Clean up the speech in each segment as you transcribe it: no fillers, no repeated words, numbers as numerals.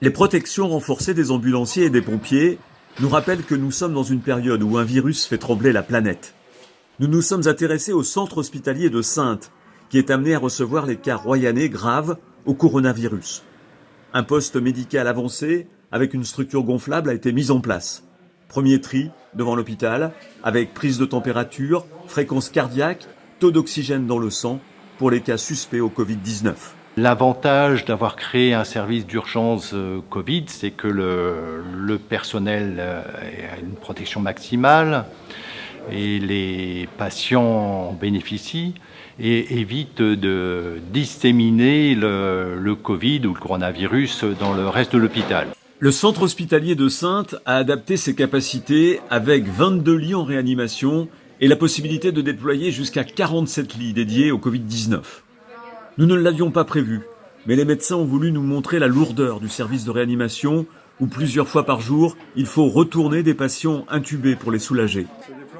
Les protections renforcées des ambulanciers et des pompiers nous rappellent que nous sommes dans une période où un virus fait trembler la planète. Nous nous sommes intéressés au centre hospitalier de Saintes, qui est amené à recevoir les cas royannais graves au coronavirus. Un poste médical avancé, avec une structure gonflable, a été mis en place. Premier tri devant l'hôpital, avec prise de température, fréquence cardiaque, taux d'oxygène dans le sang, pour les cas suspects au Covid-19. L'avantage d'avoir créé un service d'urgence Covid, c'est que le personnel a une protection maximale et les patients en bénéficient et évitent de disséminer le Covid ou le coronavirus dans le reste de l'hôpital. Le centre hospitalier de Saintes a adapté ses capacités avec 22 lits en réanimation et la possibilité de déployer jusqu'à 47 lits dédiés au Covid-19. Nous ne l'avions pas prévu, mais les médecins ont voulu nous montrer la lourdeur du service de réanimation où plusieurs fois par jour, il faut retourner des patients intubés pour les soulager.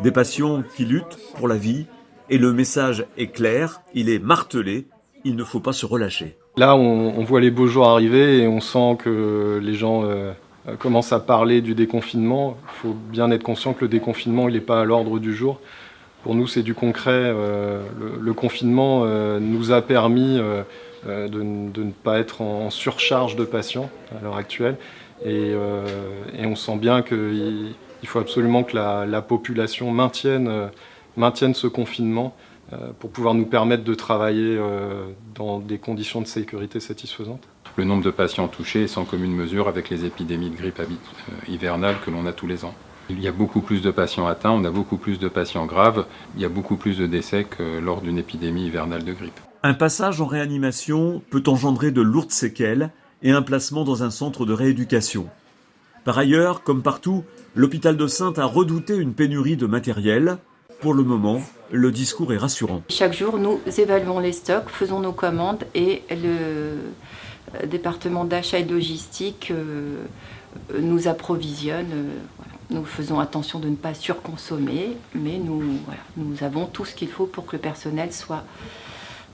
Des patients qui luttent pour la vie et le message est clair, il est martelé, il ne faut pas se relâcher. Là, on voit les beaux jours arriver et on sent que les gens commencent à parler du déconfinement. Il faut bien être conscient que le déconfinement, il n'est pas à l'ordre du jour. Pour nous, c'est du concret. Le confinement nous a permis de ne pas être en surcharge de patients à l'heure actuelle. Et on sent bien qu'il faut absolument que la population maintienne ce confinement pour pouvoir nous permettre de travailler dans des conditions de sécurité satisfaisantes. Le nombre de patients touchés est sans commune mesure avec les épidémies de grippe hivernale que l'on a tous les ans. Il y a beaucoup plus de patients atteints, on a beaucoup plus de patients graves, il y a beaucoup plus de décès que lors d'une épidémie hivernale de grippe. Un passage en réanimation peut engendrer de lourdes séquelles et un placement dans un centre de rééducation. Par ailleurs, comme partout, l'hôpital de Saintes a redouté une pénurie de matériel. Pour le moment, le discours est rassurant. Chaque jour, nous évaluons les stocks, faisons nos commandes et le département d'achat et de logistique nous approvisionne. Voilà. Nous faisons attention de ne pas surconsommer, mais nous avons tout ce qu'il faut pour que le personnel soit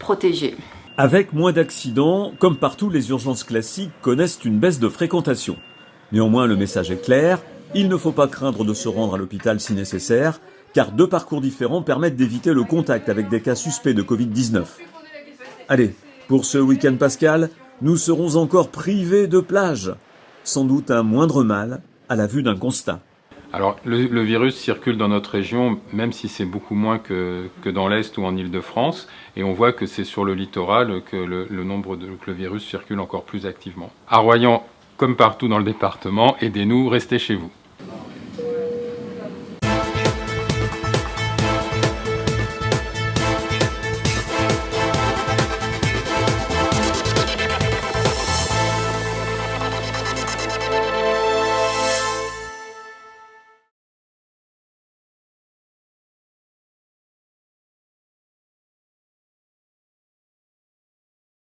protégé. Avec moins d'accidents, comme partout, les urgences classiques connaissent une baisse de fréquentation. Néanmoins, le message est clair, il ne faut pas craindre de se rendre à l'hôpital si nécessaire, car 2 parcours différents permettent d'éviter le contact avec des cas suspects de Covid-19. Allez, pour ce week-end pascal, nous serons encore privés de plage. Sans doute un moindre mal à la vue d'un constat. Alors, le virus circule dans notre région, même si c'est beaucoup moins que dans l'Est ou en Île-de-France, et on voit que c'est sur le littoral que le virus circule encore plus activement. À Royan, comme partout dans le département, aidez-nous, restez chez vous.